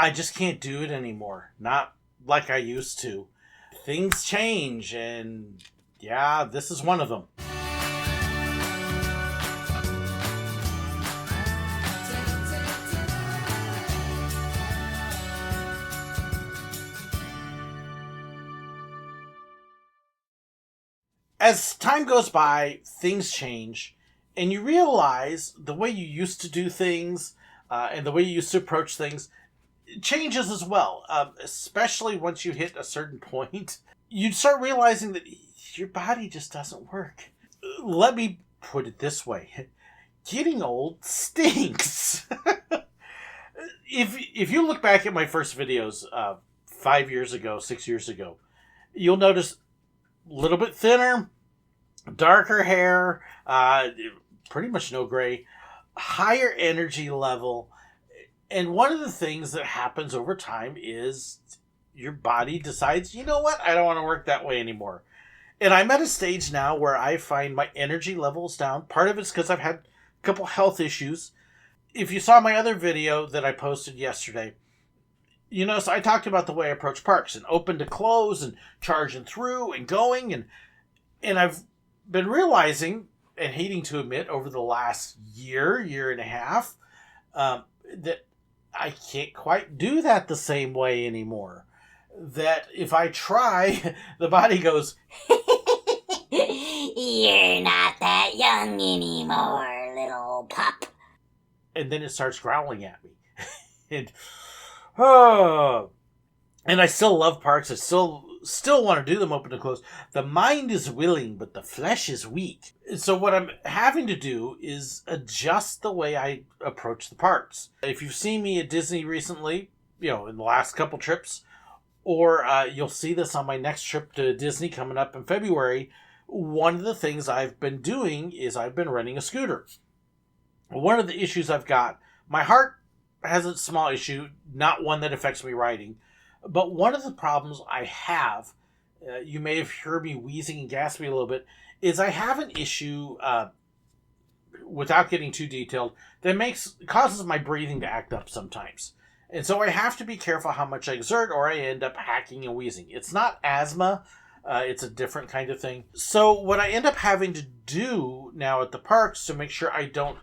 I just can't do it anymore. Not like I used to. Things change, and yeah, this is one of them. As time goes by, things change, and you realize the way you used to do things and the way you used to approach things changes as well. Especially once you hit a certain point, you start realizing that your body just doesn't work. Let me put it this way. Getting old stinks. If you look back at my first videos 5 years ago, 6 years ago, you'll notice a little bit thinner, darker hair, pretty much no gray, higher energy level. And one of the things that happens over time is your body decides, you know what, I don't want to work that way anymore. And I'm at a stage now where I find my energy levels down. Part of it's because I've had a couple health issues. If you saw my other video that I posted yesterday, you know, so I talked about the way I approach parks and open to close and charging through and going. And I've been realizing and hating to admit over the last year and a half, that I can't quite do that the same way anymore. That if I try, the body goes, "You're not that young anymore, little pup." And then it starts growling at me. And I still love parks. I still want to do them open to close. The mind is willing, but the flesh is weak. So what I'm having to do is adjust the way I approach the parks. If you've seen me at Disney recently, you know, in the last couple trips, or you'll see this on my next trip to Disney coming up in February, one of the things I've been doing is I've been renting a scooter. One of the issues I've got, my heart has a small issue, not one that affects me riding, but one of the problems I have, you may have heard me wheezing and gasping a little bit, is I have an issue, without getting too detailed, that causes my breathing to act up sometimes. And so I have to be careful how much I exert or I end up hacking and wheezing. It's not asthma. It's a different kind of thing. So what I end up having to do now at the parks to make sure I don't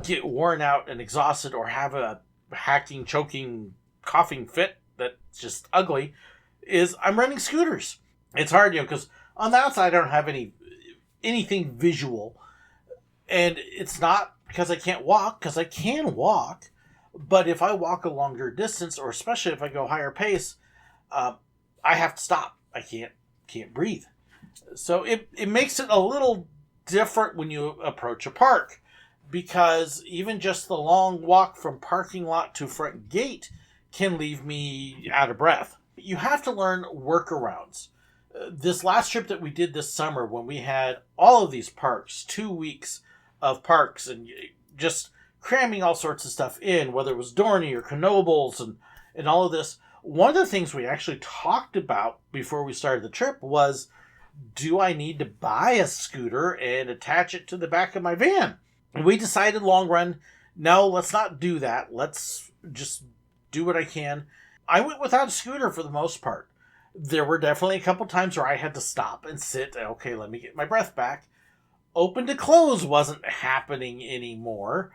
get worn out and exhausted or have a hacking, choking, coughing fit that's just ugly is I'm renting scooters. It's hard, you know, because on the outside I don't have anything visual. And it's not because I can't walk, because I can walk. But if I walk a longer distance, or especially if I go higher pace, I have to stop. I can't breathe. So it makes it a little different when you approach a park, because even just the long walk from parking lot to front gate can leave me out of breath. You have to learn workarounds. This last trip that we did this summer, when we had all of these parks, 2 weeks of parks, and just cramming all sorts of stuff in, whether it was Dorney or Knoebels and all of this, one of the things we actually talked about before we started the trip was, do I need to buy a scooter and attach it to the back of my van? And we decided long run, no, let's not do that. Let's just do what I can. I went without a scooter for the most part. There were definitely a couple times where I had to stop and sit. Okay, let me get my breath back. Open to close wasn't happening anymore.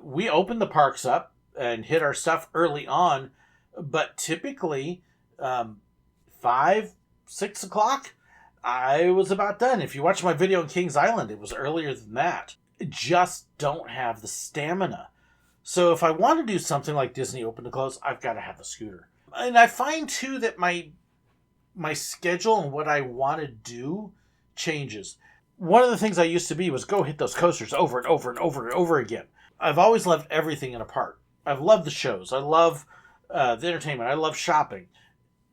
We opened the parks up and hit our stuff early on, but typically 5, 6 o'clock, I was about done. If you watch my video on Kings Island, it was earlier than that. Just don't have the stamina. So if I want to do something like Disney open to close, I've got to have the scooter. And I find too that my schedule and what I want to do changes. One of the things I used to be was go hit those coasters over and over and over and over again. I've always loved everything in a park. I've loved the shows. I love the entertainment. I love shopping.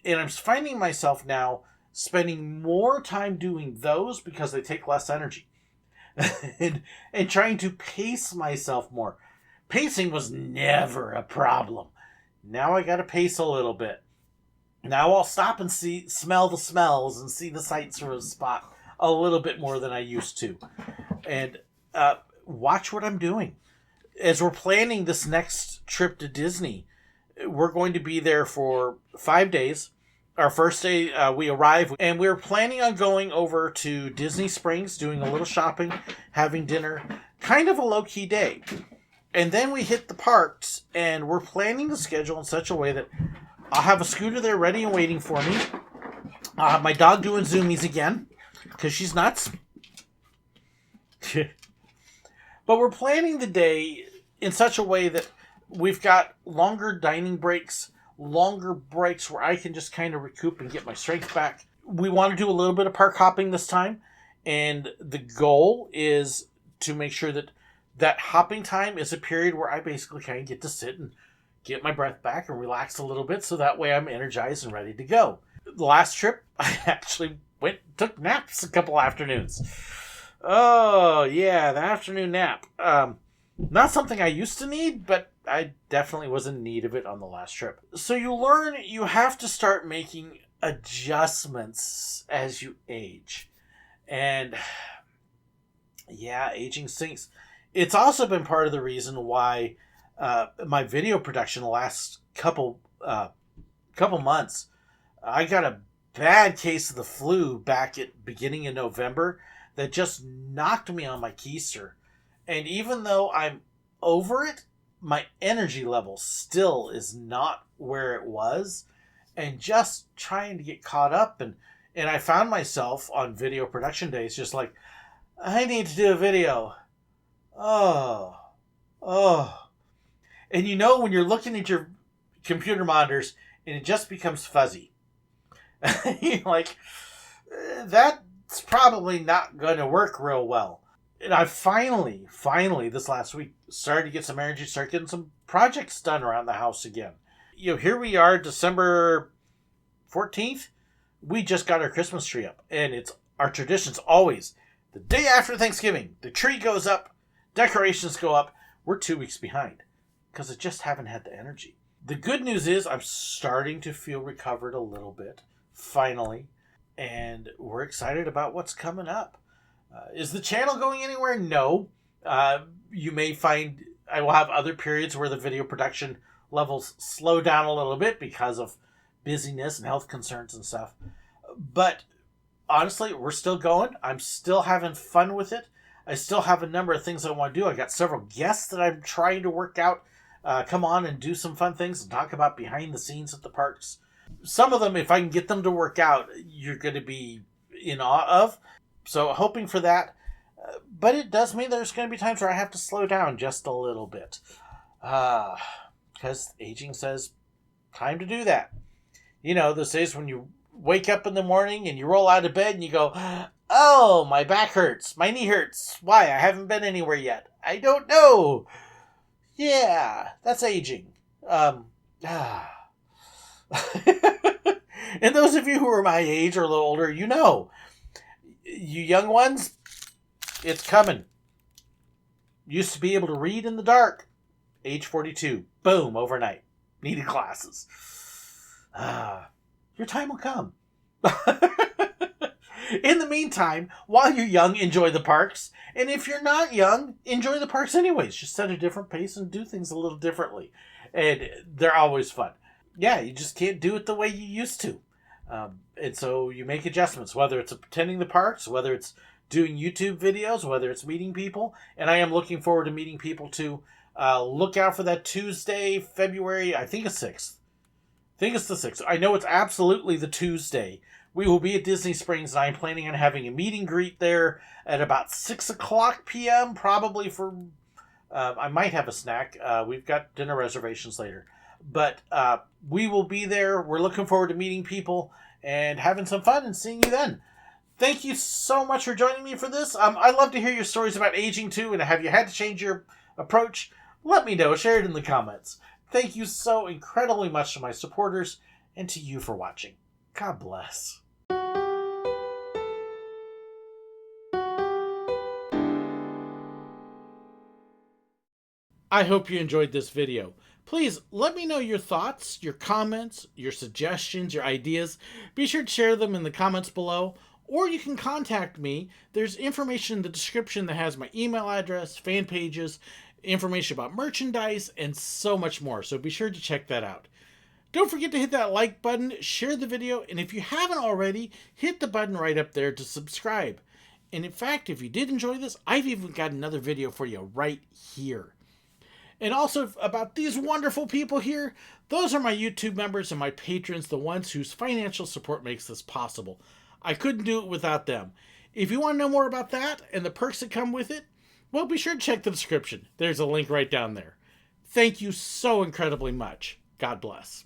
And I'm finding myself now spending more time doing those because they take less energy. and trying to pace myself more. Pacing was never a problem. Now I got to pace a little bit. Now I'll stop and smell the smells and see the sights from a spot a little bit more than I used to. And watch what I'm doing. As we're planning this next trip to Disney, We're going to be there for 5 days. Our first day, we arrive, and we're planning on going over to Disney Springs, doing a little shopping, having dinner, kind of a low-key day. And then we hit the parks, and we're planning the schedule in such a way that I'll have a scooter there ready and waiting for me. I'll have my dog doing zoomies again, because she's nuts. But we're planning the day in such a way that we've got longer dining breaks, longer breaks where I can just kind of recoup and get my strength back. We want to do a little bit of park hopping this time, and the goal is to make sure that that hopping time is a period where I basically kind of get to sit and get my breath back and relax a little bit, so that way I'm energized and ready to go. The last trip, I actually took naps a couple afternoons. Oh, yeah, the afternoon nap. Not something I used to need, but I definitely was in need of it on the last trip. So you learn you have to start making adjustments as you age. And yeah, aging stinks. It's also been part of the reason why my video production the last couple months, I got a bad case of the flu back at beginning of November that just knocked me on my keister. And even though I'm over it, my energy level still is not where it was, and just trying to get caught up. And I found myself on video production days just like, I need to do a video. Oh. And you know when you're looking at your computer monitors and it just becomes fuzzy. You're like, that's probably not going to work real well. And I finally, this last week, started to get some energy, start getting some projects done around the house again. You know, here we are, December 14th. We just got our Christmas tree up. And it's our tradition's always the day after Thanksgiving. The tree goes up, decorations go up. We're 2 weeks behind because I just haven't had the energy. The good news is I'm starting to feel recovered a little bit, finally. And we're excited about what's coming up. Is the channel going anywhere? No. You may find I will have other periods where the video production levels slow down a little bit because of busyness and health concerns and stuff. But honestly, we're still going. I'm still having fun with it. I still have a number of things I want to do. I got several guests that I'm trying to work out. Come on and do some fun things and talk about behind the scenes at the parks. Some of them, if I can get them to work out, you're going to be in awe of. So hoping for that. But it does mean there's going to be times where I have to slow down just a little bit. Because aging says, time to do that. You know, those days when you wake up in the morning and you roll out of bed and you go, oh, my back hurts. My knee hurts. Why? I haven't been anywhere yet. I don't know. Yeah, that's aging. And those of you who are my age or a little older, you know. You young ones, it's coming. Used to be able to read in the dark. Age 42. Boom, overnight. Needed glasses. Your time will come. In the meantime, while you're young, enjoy the parks. And if you're not young, enjoy the parks anyways. Just set a different pace and do things a little differently. And they're always fun. Yeah, you just can't do it the way you used to. And so you make adjustments, whether it's attending the parks, whether it's doing YouTube videos, whether it's meeting people. And I am looking forward to meeting people too. Look out for that Tuesday, February, I think it's 6th. I think it's the 6th. I know it's absolutely the Tuesday. We will be at Disney Springs, and I'm planning on having a meet and greet there at about 6 o'clock p.m., probably for, I might have a snack. We've got dinner reservations later. But we will be there. We're looking forward to meeting people and having some fun and seeing you then. Thank you so much for joining me for this. I'd love to hear your stories about aging too, and have you had to change your approach? Let me know. Share it in the comments. Thank you so incredibly much to my supporters and to you for watching. God bless. I hope you enjoyed this video. Please let me know your thoughts, your comments, your suggestions, your ideas. Be sure to share them in the comments below, or you can contact me. There's information in the description that has my email address, fan pages, information about merchandise, and so much more. So be sure to check that out. Don't forget to hit that like button, share the video, and if you haven't already, hit the button right up there to subscribe. And in fact, if you did enjoy this, I've even got another video for you right here. And also about these wonderful people here, those are my YouTube members and my patrons, the ones whose financial support makes this possible. I couldn't do it without them. If you want to know more about that and the perks that come with it, well, be sure to check the description. There's a link right down there. Thank you so incredibly much. God bless.